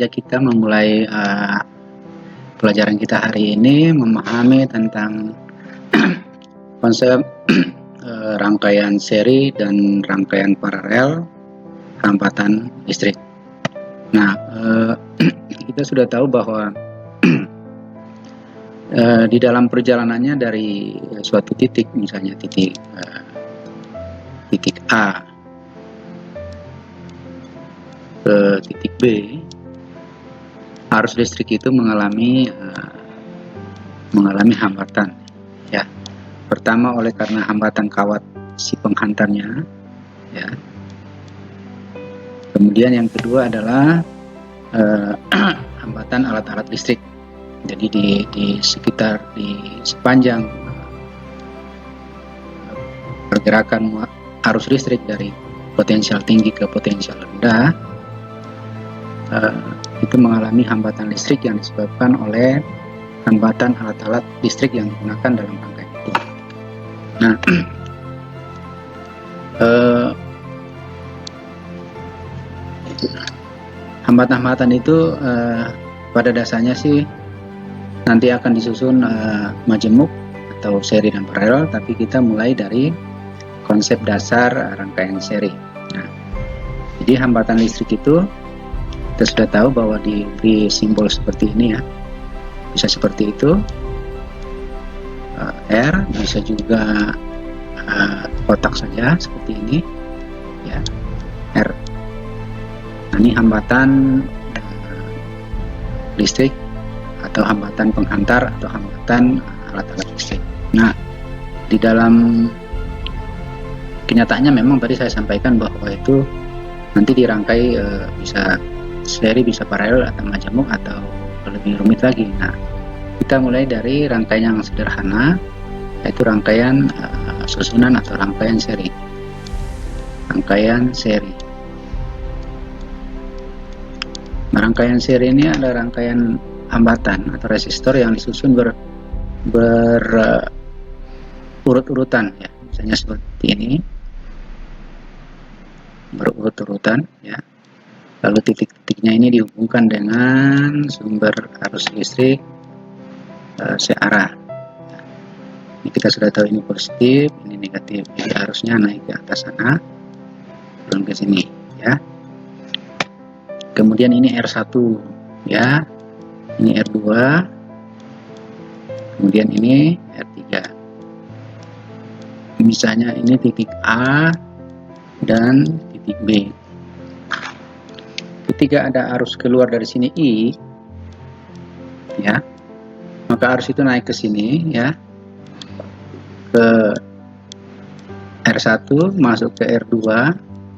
saja kita memulai pelajaran kita hari ini memahami tentang konsep rangkaian seri dan rangkaian paralel hambatan listrik. Nah, kita sudah tahu bahwa di dalam perjalanannya dari suatu titik, misalnya titik A ke titik B, arus listrik itu mengalami hambatan, ya. Pertama karena hambatan kawat si penghantarnya, ya. Kemudian yang kedua adalah hambatan alat-alat listrik. Jadi di sepanjang pergerakan arus listrik dari potensial tinggi ke potensial rendah, itu mengalami hambatan listrik yang disebabkan oleh hambatan alat-alat listrik yang digunakan dalam rangkaian itu. Nah, hambatan-hambatan itu pada dasarnya sih nanti akan disusun majemuk atau seri dan paralel, tapi kita mulai dari konsep dasar rangkaian seri. Nah, jadi hambatan listrik itu kita sudah tahu bahwa diberi simbol seperti ini, ya. Bisa seperti itu, R, bisa juga kotak saja seperti ini, ya, R. Nah, ini hambatan listrik atau hambatan penghantar atau hambatan alat-alat listrik. Nah, di dalam kenyataannya memang tadi saya sampaikan bahwa itu nanti dirangkai bisa seri, bisa paralel atau majemuk atau lebih rumit lagi. Nah, kita mulai dari rangkaian yang sederhana, yaitu rangkaian susunan atau rangkaian seri. Rangkaian seri. Nah, rangkaian seri ini adalah rangkaian hambatan atau resistor yang disusun berurut-urutan, ya. Misalnya seperti ini, berurut-urutan, ya. Lalu titik-titiknya ini dihubungkan dengan sumber arus listrik searah. Ini kita sudah tahu ini positif, ini negatif. Jadi arusnya naik ke atas sana, turun ke sini, ya. Kemudian ini R1, ya. Ini R2. Kemudian ini R3. Misalnya ini titik A dan titik B. Ketika ada arus keluar dari sini I, ya, maka arus itu naik ke sini, ya, ke R1, masuk ke R2,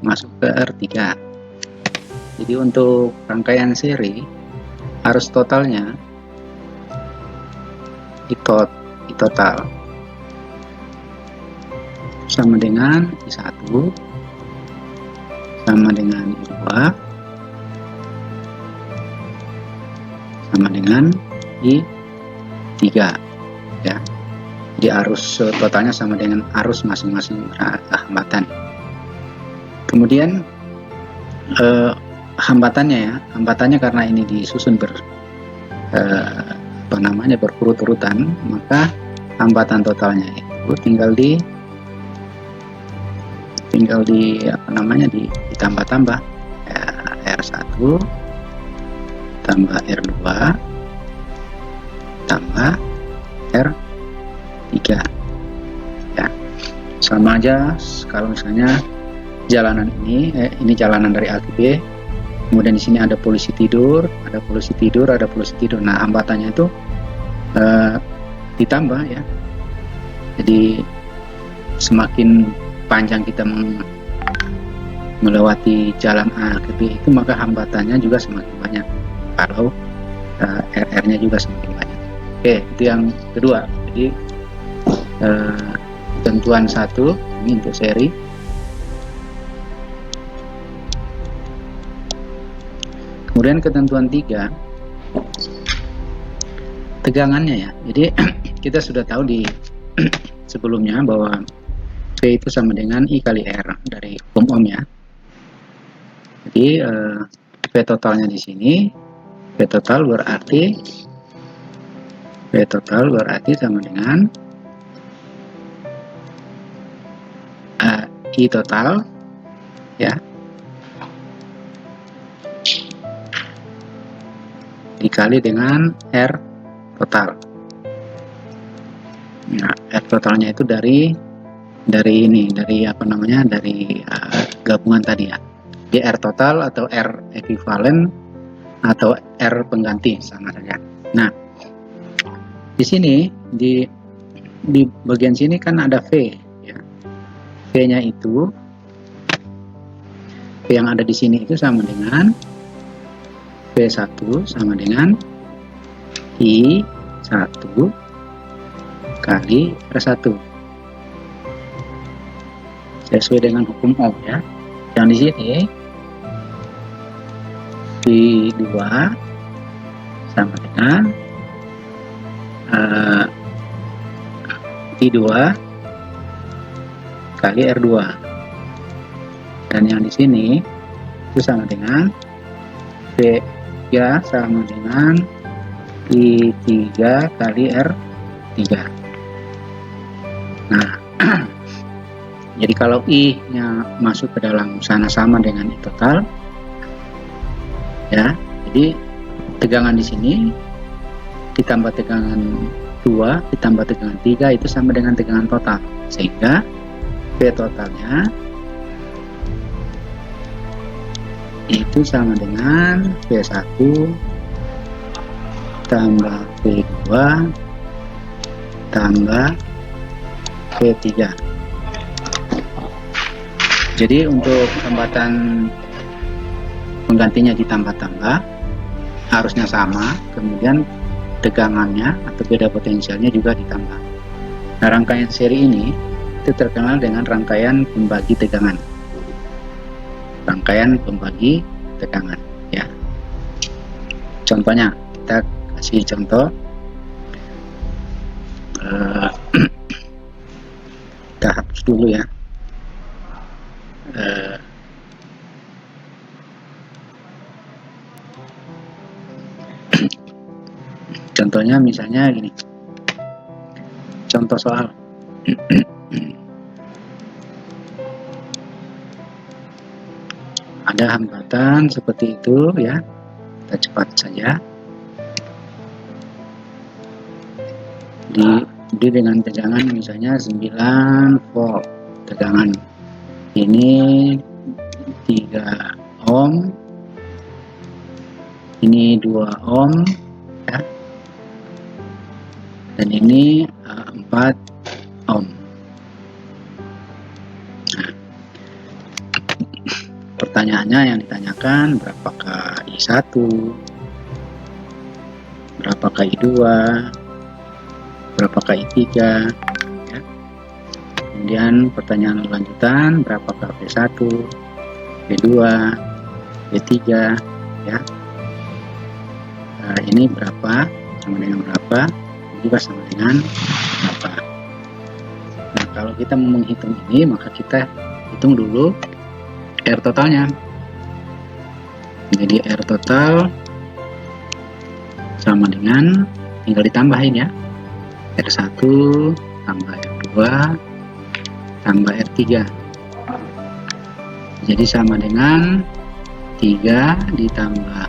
masuk ke R3. Jadi untuk rangkaian seri, arus totalnya I total sama dengan I1 sama dengan I2 sama dengan I3, ya. Jadi arus totalnya sama dengan arus masing-masing hambatan. Kemudian hambatannya karena ini disusun berurut-urutan, maka hambatan totalnya itu tinggal ditambah-tambah, R1 tambah R2 tambah R3, ya. Sama aja kalau misalnya jalanan ini jalanan dari A ke B, kemudian di sini ada polisi tidur, ada polisi tidur. Nah, hambatannya itu ditambah, ya. Jadi semakin panjang kita melewati jalan A ke B itu, maka hambatannya juga semakin banyak. Kalau RR-nya juga semakin banyak. Oke, itu yang kedua. Jadi ketentuan 1 ini untuk seri. Kemudian ketentuan 3, tegangannya, ya. Jadi kita sudah tahu di sebelumnya bahwa P itu sama dengan I kali R dari hukum Ohm, ya. Jadi P totalnya di sini V total berarti sama dengan I total ya dikali dengan R total. Nah, R totalnya itu dari gabungan tadi ya. Di R total atau R ekuivalen atau R pengganti sama saja. Nah, di sini di bagian sini kan ada V ya. V-nya itu V yang ada di sini itu sama dengan V1 sama dengan I1 kali R1 sesuai dengan hukum Ohm ya. Yang di sini V2 sama dengan I2 kali R2, dan yang di sini itu sama dengan V3 sama dengan I3 kali R3. Nah, jadi kalau I-nya masuk ke dalam sana sama dengan I total, ya, jadi tegangan di sini ditambah tegangan 2 ditambah tegangan 3 itu sama dengan tegangan total, sehingga V totalnya itu sama dengan V1 tambah V2 tambah V3. Jadi untuk hambatan penggantinya ditambah-tambah harusnya sama, kemudian tegangannya atau beda potensialnya juga ditambah. Nah, rangkaian seri ini itu terkenal dengan rangkaian pembagi tegangan. Rangkaian pembagi tegangan ya. Contohnya kita kasih contoh. Kita hapus dulu ya. Contohnya misalnya gini, contoh soal ada hambatan seperti itu ya, kita cepat saja. Di dengan tegangan misalnya 9 volt, tegangan ini 3 ohm, ini 2 ohm ya, dan ini 4 ohm. Nah, pertanyaannya yang ditanyakan berapakah I1, berapakah I2, berapakah I3 ya. Kemudian pertanyaan lanjutan, berapakah V1, V2, V3 ya. Nah, ini berapa sama dengan berapa, ini juga sama dengan berapa. Nah, kalau kita mau menghitung ini, maka kita hitung dulu R totalnya. Jadi R total sama dengan, tinggal ditambahin ya, R1 tambah R2 tambah R3. Jadi sama dengan 3 ditambah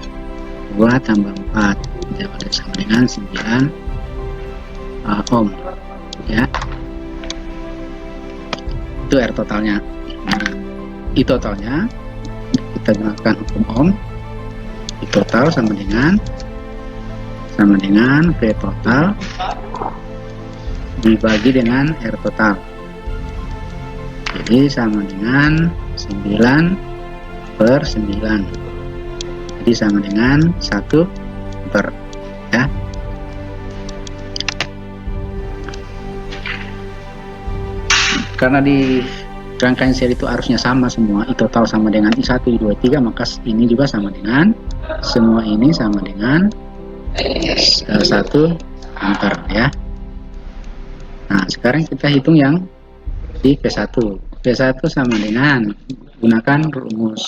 2 tambah 4, jadi sama dengan 9 ohm ya. Itu R totalnya. Nah, I totalnya kita gunakan hukum Ohm. I total sama dengan V total dibagi dengan R total, jadi sama dengan 9/9, jadi sama dengan 1 ampere ya. Karena di rangkaian seri itu harusnya sama semua, I total sama dengan I1, I2, I3, maka ini juga sama dengan, semua ini sama dengan 1 ampere ya. Nah, sekarang kita hitung yang di V1. V1 sama dengan, gunakan rumus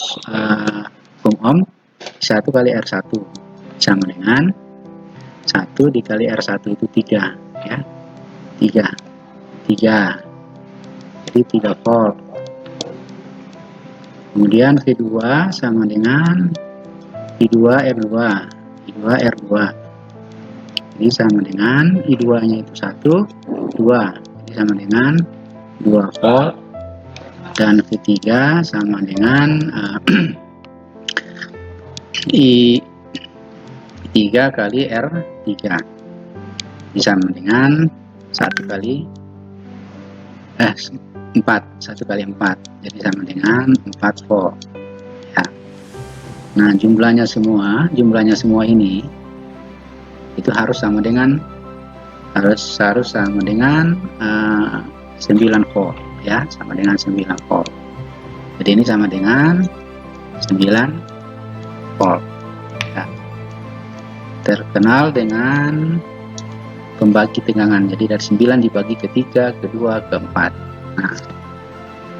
hukum Ohm, 1 kali R1. sama dengan 1 dikali R1 itu 3 ya, 3 jadi 3 volt. Kemudian V2 sama dengan I2 R2 jadi sama dengan I2 nya itu 1 2 jadi sama dengan 2 volt, dan V3 sama dengan I3 kali R3 sama dengan 1 kali 4 jadi sama dengan 4 volt ya. Nah jumlahnya semua ini itu harus sama dengan 9 volt ya, sama dengan 9 volt. Jadi ini sama dengan 9 volt ya. Terkenal dengan pembagi tegangan, jadi dari 9 dibagi ke 3, ke 2, ke 4. Nah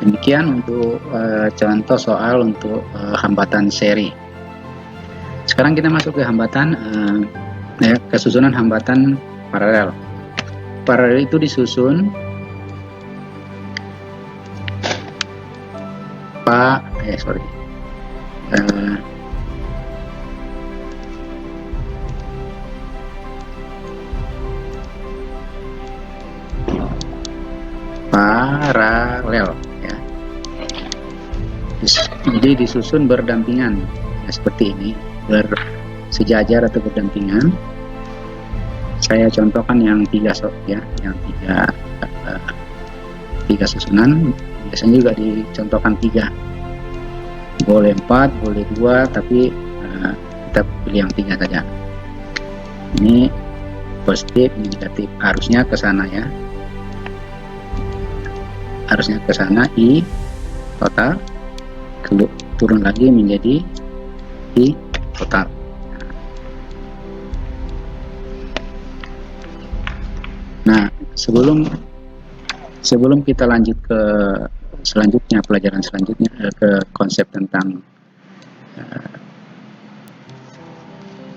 demikian untuk contoh soal untuk hambatan seri. Sekarang kita masuk ke hambatan kesusunan hambatan paralel. Paralel itu disusun paralel ya. Jadi disusun berdampingan ya, seperti ini, bersejajar atau berdampingan. Saya contohkan yang 3 ya, yang 3 susunan. Biasanya juga dicontohkan 3, boleh 4, boleh 2, tapi kita pilih yang 3 saja. Ini positif, ini negatif, harusnya ke sana ya, harusnya ke sana. I total turun lagi menjadi I total. Nah sebelum kita lanjut ke selanjutnya, pelajaran selanjutnya ke konsep tentang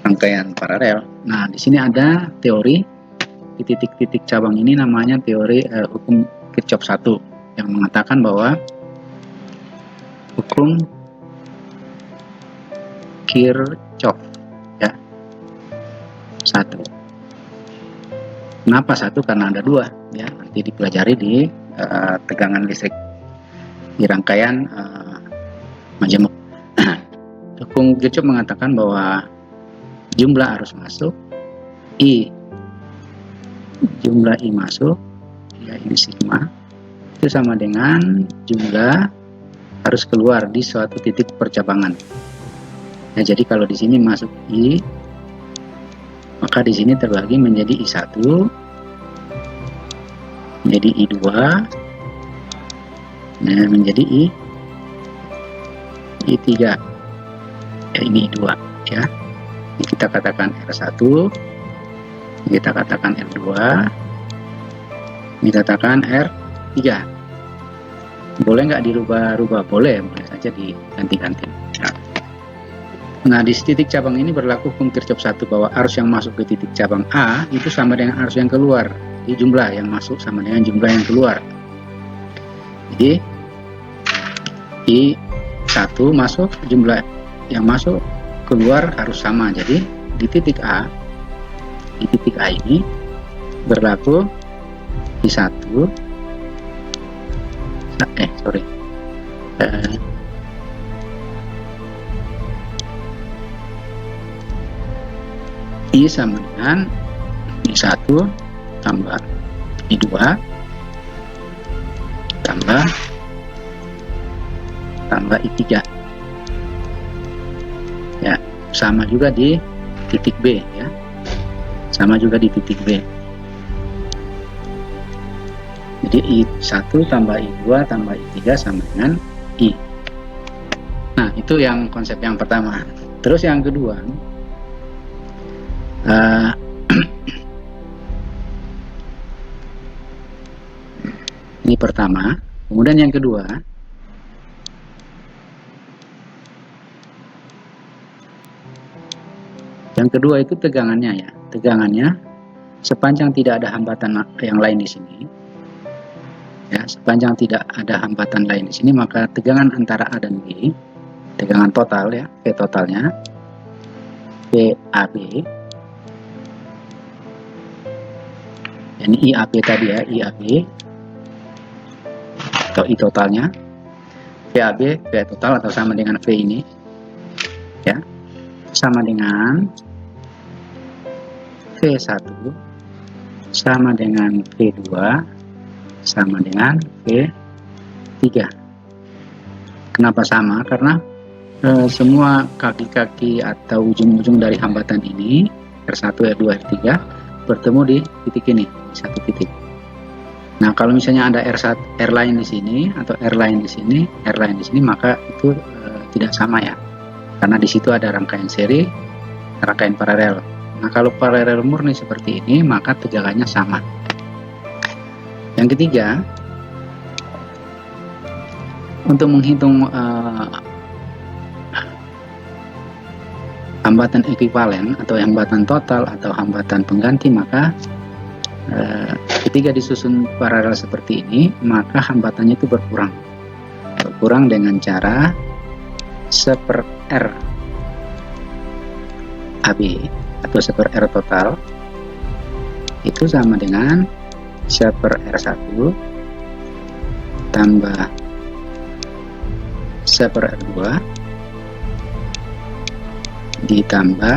rangkaian paralel. Nah di sini ada teori di titik-titik cabang ini, namanya teori hukum Kirchhoff 1, yang mengatakan bahwa hukum Kirchhoff ya 1. Kenapa 1? Karena ada 2 ya, nanti dipelajari di tegangan listrik di rangkaian majemuk. Hukum Kirchhoff mengatakan bahwa jumlah arus masuk jumlah I masuk ya, ini sigma, itu sama dengan jumlah arus keluar di suatu titik percabangan. Nah, jadi kalau di sini masuk I, maka di sini terbagi menjadi I1, menjadi I2, nah menjadi I3. Ya, ini I2 ya. Ini kita katakan R1, kita katakan R2, ini katakan R3. Boleh nggak dirubah-rubah? Boleh saja diganti-ganti ya. Nah di titik cabang ini berlaku hukum Kirchhoff 1, bahwa arus yang masuk ke titik cabang A itu sama dengan arus yang keluar. Jadi jumlah yang masuk sama dengan jumlah yang keluar. Jadi I1 masuk, jumlah yang masuk keluar harus sama. Jadi di titik A ini berlaku I1 I sama dengan I1 tambah I2 tambah I3 ya, sama juga di titik B ya, sama juga di titik B. Jadi I1 tambah I2 tambah I3 sama dengan I. Nah itu yang konsep yang pertama. Terus yang kedua, ini pertama, kemudian yang kedua, Yang kedua itu tegangannya ya. Tegangannya sepanjang tidak ada hambatan yang lain di sini. Ya, sepanjang tidak ada hambatan lain di sini, maka tegangan antara A dan B, tegangan total ya, V totalnya, VAB, ini IAB tadi ya, IAB atau I totalnya, VAB, V total atau sama dengan V ini, ya, sama dengan V1 sama dengan V2 sama dengan V3. Kenapa sama? Karena semua kaki-kaki atau ujung-ujung dari hambatan ini R1, R2, R3 bertemu di titik ini, satu titik. Nah, kalau misalnya ada R line di sini atau R line di sini, R line di sini, maka itu tidak sama ya. Karena di situ ada rangkaian seri, rangkaian paralel. Nah, kalau paralel murni seperti ini, maka tegangannya sama. Yang ketiga, untuk menghitung hambatan ekuivalen atau hambatan total atau hambatan pengganti, maka ketika disusun paralel seperti ini, maka hambatannya itu berkurang dengan cara 1/R AB atau 1/R total itu sama dengan 1/R1 tambah 1/R2 ditambah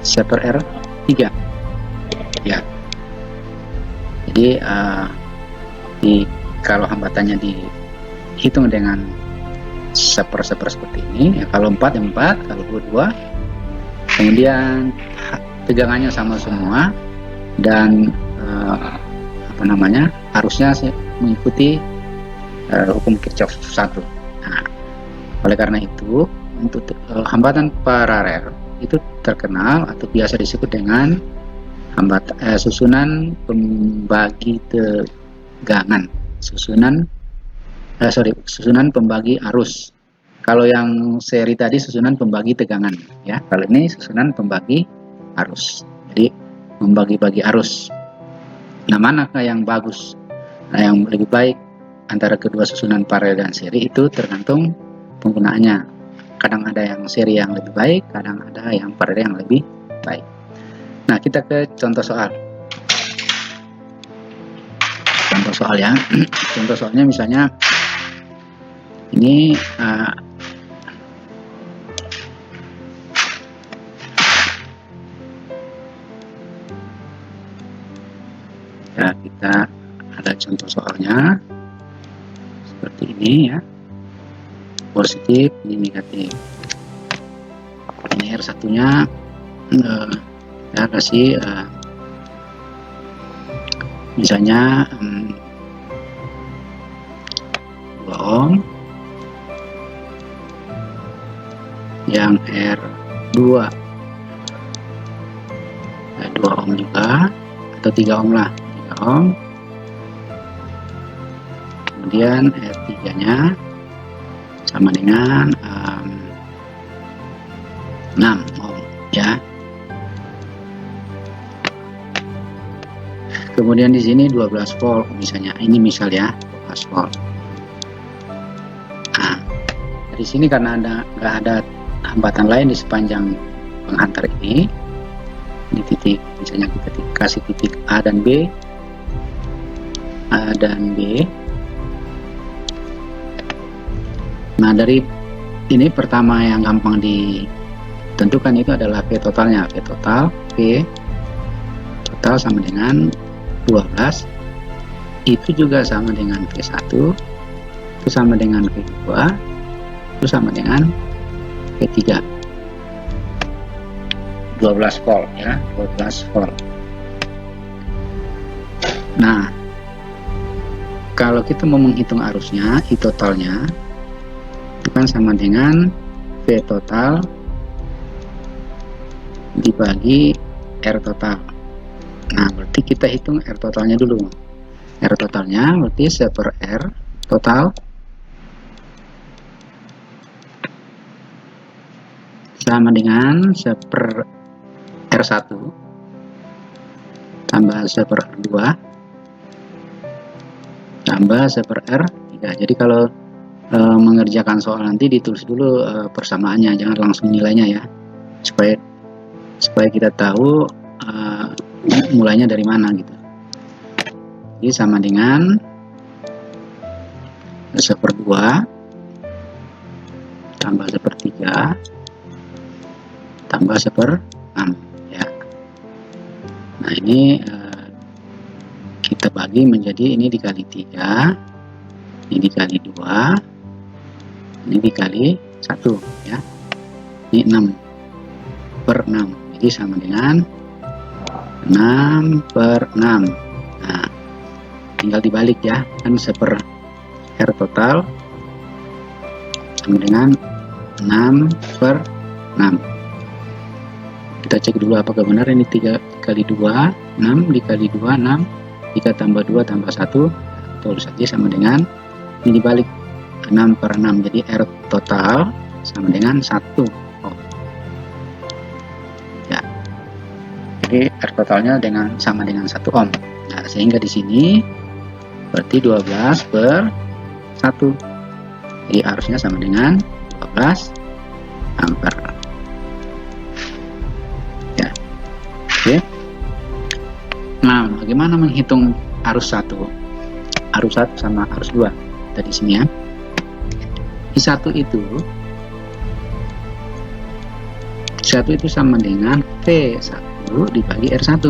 1/R3 ya. Jadi kalau hambatannya dihitung dengan seperti ini ya, kalau 4 ya 4, kalau 2, kemudian tegangannya sama semua dan arusnya mengikuti hukum Kirchhoff 1. Nah, oleh karena itu untuk hambatan paralel itu terkenal atau biasa disebut dengan susunan pembagi tegangan, susunan pembagi arus. Kalau yang seri tadi susunan pembagi tegangan ya, kalau ini susunan pembagi arus. Jadi membagi-bagi arus. Nah, manakah yang bagus? Nah, yang lebih baik antara kedua susunan paralel dan seri itu tergantung penggunaannya. Kadang ada yang seri yang lebih baik, kadang ada yang paralel yang lebih baik. Nah, kita ke contoh soal. Contoh soal ya. Contoh soalnya misalnya ini ya, kita ada contoh soalnya seperti ini ya, positif, ini negatif. Ini R1 nya ya kasih misalnya 2 ohm, yang R2 2 ohm juga atau 3 ohm lah, 3 ohm. Kemudian R3 nya sama dengan 6 ohm ya. Kemudian di sini 12 volt misalnya, ini misal ya 12 volt. Nah, dari sini karena nggak ada hambatan lain di sepanjang penghantar ini, di titik misalnya kita kasih titik A dan B, Nah, dari ini pertama yang gampang ditentukan itu adalah V totalnya. V total sama dengan 12, itu juga sama dengan V1, itu sama dengan V2, itu sama dengan V3. 12 volt ya, 12 volt. Nah, kalau kita mau menghitung arusnya, I totalnya itu kan sama dengan V total dibagi R total. Nah, berarti kita hitung R totalnya dulu. R totalnya berarti 1/R total sama dengan 1/R R1 tambah seper R2 tambah seper R3. Jadi kalau mengerjakan soal nanti ditulis dulu persamaannya, jangan langsung nilainya ya, supaya kita tahu mulainya dari mana gitu. Jadi sama dengan seper 2 tambah seper 3 tambah seper 6 ya. Nah ini kita bagi menjadi ini dikali 3, ini dikali 2, ini dikali 1 ya, ini 6 per 6, jadi sama dengan 6 per 6. Nah tinggal dibalik ya, kan seper R total sama dengan 6 per 6. Kita cek dulu apakah benar ini 3 kali 2 6 dikali 2 6, 3 tambah 2 tambah 1, betul saja sama dengan ini dibalik 6 per 6, jadi R total sama dengan 1 ohm ya. Jadi R totalnya sama dengan 1 ohm. Nah sehingga di sini berarti 12 per 1, jadi arusnya sama dengan 12 ampere ya. Oke. Nah bagaimana menghitung arus 1 sama arus 2 dari sini ya. I1 itu sama dengan V1 dibagi R1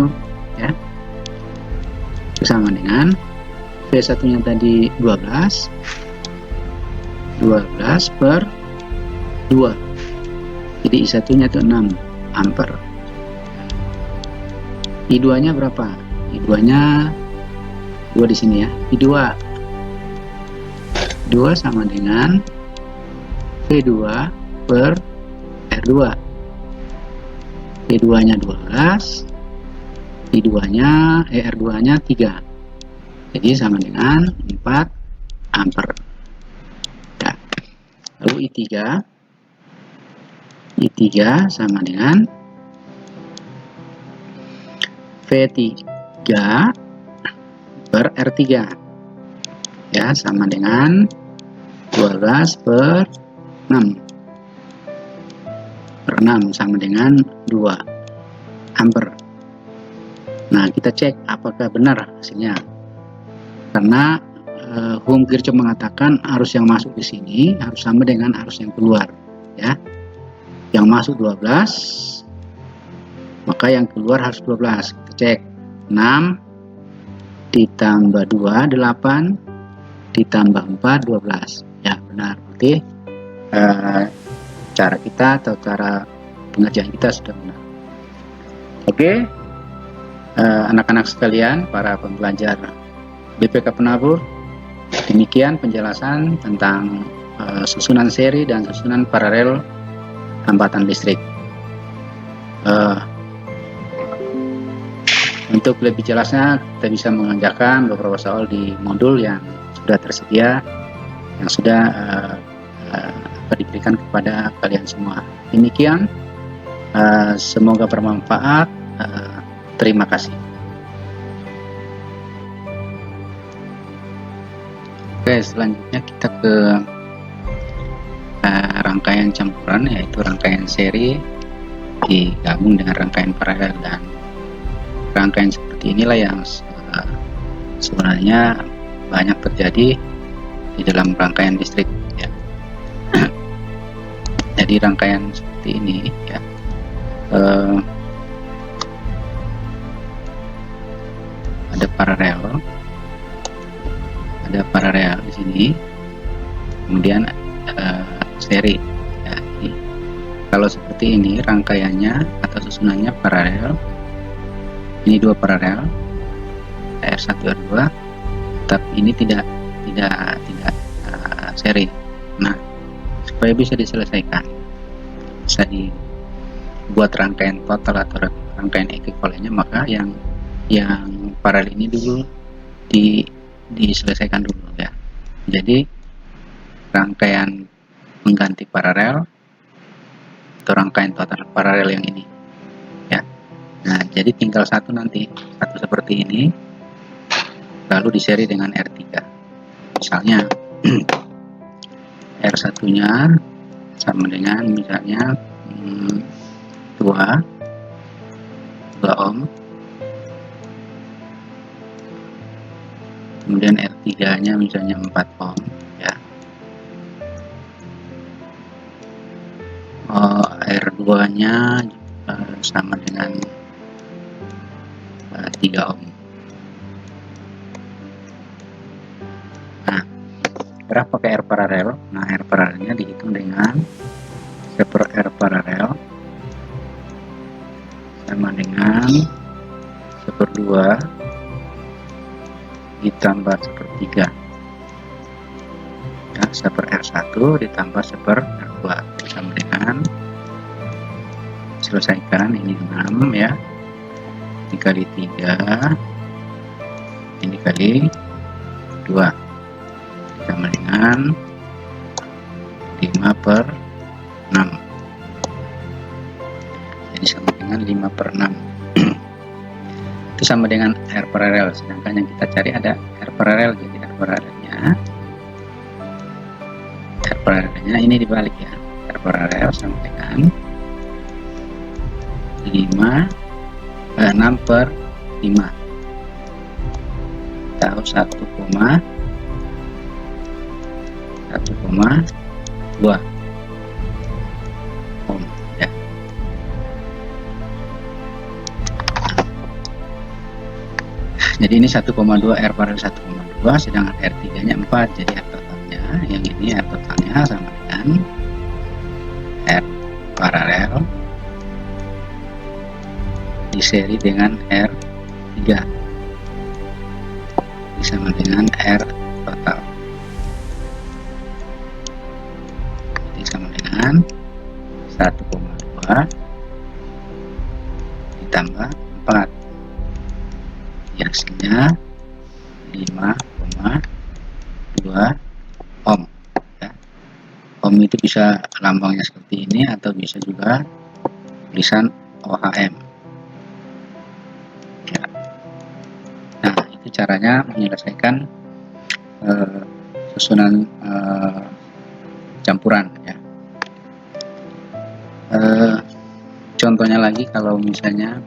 ya. Itu sama dengan V1 nya tadi 12 per 2, jadi I1 nya itu 6 ampere. I2 nya berapa? I2 nya 2 di sini ya. I2 sama dengan V2 per R2. V2 nya 12, I2 nya R2 nya 3, jadi sama dengan 4 ampere ya. Lalu I3 sama dengan V3 per R3 ya, sama dengan 12 per 6 sama dengan 2 ampere. Nah kita cek apakah benar hasilnya, karena Ohm Kirchhoff mengatakan arus yang masuk di sini harus sama dengan arus yang keluar ya. Yang masuk 12, maka yang keluar harus 12. Kita cek 6 ditambah 2 8 ditambah 4 12 ya, benar. Berarti cara kita atau cara pengerjaan kita sudah benar. Oke, anak-anak sekalian, para pembelajar BPK Penabur, demikian penjelasan tentang susunan seri dan susunan paralel hambatan listrik. Untuk lebih jelasnya kita bisa mengerjakan beberapa soal di modul yang sudah tersedia, yang sudah diberikan kepada kalian semua. Demikian, semoga bermanfaat. Terima kasih. Oke, selanjutnya kita ke rangkaian campuran, yaitu rangkaian seri digabung dengan rangkaian paralel. Dan rangkaian seperti inilah yang sebenarnya banyak terjadi di dalam rangkaian listrik ya. Jadi rangkaian seperti ini ya, ada paralel di sini, kemudian seri ya. Jadi, kalau seperti ini rangkaiannya atau susunannya paralel, ini 2 paralel R1 R2, tapi ini tidak seri. Nah, supaya bisa diselesaikan, bisa dibuat rangkaian total atau rangkaian ekuivalennya, maka yang paralel ini dulu diselesaikan dulu ya. Jadi rangkaian mengganti paralel atau rangkaian total paralel yang ini ya. jadi tinggal satu nanti, satu seperti ini, lalu diseri dengan R3. Misalnya R1 nya sama dengan misalnya 2 ohm, kemudian R3 nya misalnya 4 ohm ya. R2 nya sama dengan 3 ohm. Nah, graf pakai R paralel. Nah, R paralelnya dihitung dengan 1 R paralel sama dengan 1/2 ditambah 1/3 ya, 1/R1 ditambah 1/R2 sama dengan, selesaikan, ini 6 ya, dikali 3 ini kali 2 sama dengan 5/6, jadi sama dengan 5/6. Itu sama dengan R paralel, sedangkan yang kita cari ada R paralel. Jadi R paralelnya ini dibalik ya, R paralel sama dengan 6/5 atau 1,2 ohm ya. Jadi ini 1,2 R paralel 1,2, sedangkan R3 nya 4, jadi R totalnya yang ini R totalnya sama dengan R paralel diseri dengan R3 sama dengan R total, jadi sama dengan 1,2 ditambah 4, hasilnya 5,2 ohm ya. Ohm itu bisa lambangnya seperti ini atau bisa juga tulisan OHM ya. Nah, itu caranya menyelesaikan susunan campuran ya. Contohnya lagi, kalau misalnya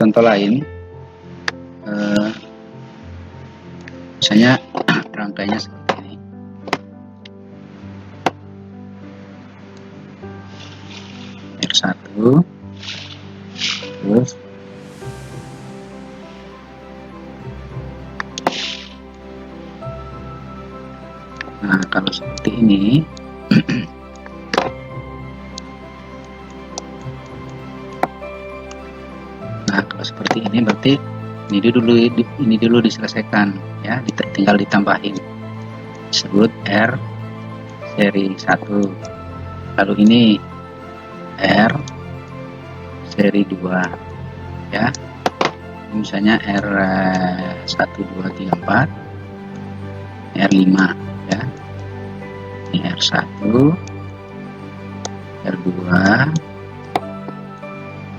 contoh lain, misalnya rangkainya seperti ini. R1 terus nah, kalau seperti ini nah, kalau seperti ini berarti ini dulu diselesaikan ya, tinggal ditambahin, disebut R seri 1, lalu ini R seri 2 ya, misalnya R1 2 3 4 R5 ya, ini R1 R2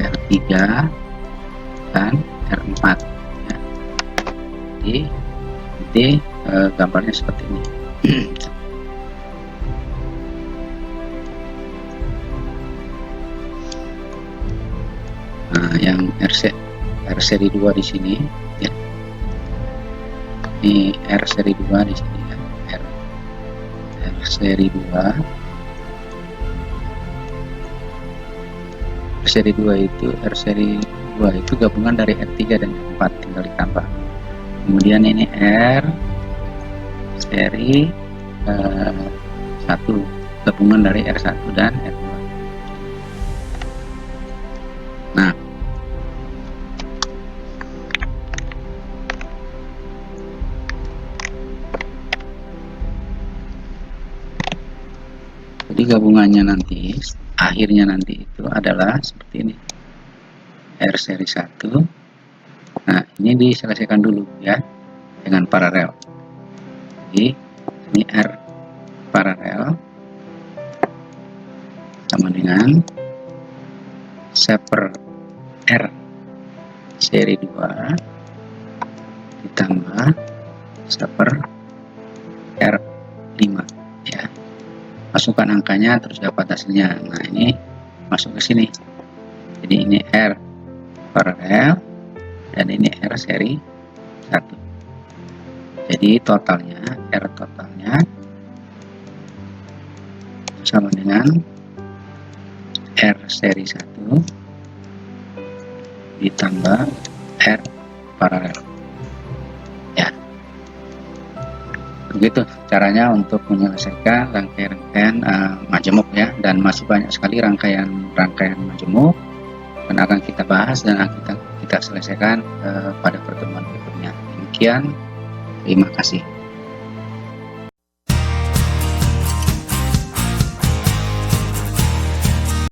R3 dan R4 ya. Jadi gambarnya seperti ini. Nah, yang R seri 2 di sini ya, ini R seri 2 di sini ya, R seri 2 R seri 2 itu gabungan dari R3 dan R4, tinggal ditambah. Kemudian ini R seri 1 gabungan dari R1 dan R2. Nah, jadi gabungannya nanti, akhirnya nanti itu adalah seperti ini, R seri 1. Nah, ini diselesaikan dulu ya dengan paralel. Jadi ini R paralel sama dengan seper R seri 2 ditambah seper R5 ya. Masukkan angkanya terus dapat hasilnya. Nah, ini masuk ke sini. Jadi ini R paralel dan ini R seri 1. Jadi totalnya R totalnya sama dengan R seri 1 ditambah R paralel ya. Begitu caranya untuk menyelesaikan rangkaian-rangkaian majemuk ya, dan masih banyak sekali rangkaian majemuk dan akan kita bahas dan akan kita selesaikan pada pertemuan berikutnya. Demikian, terima kasih.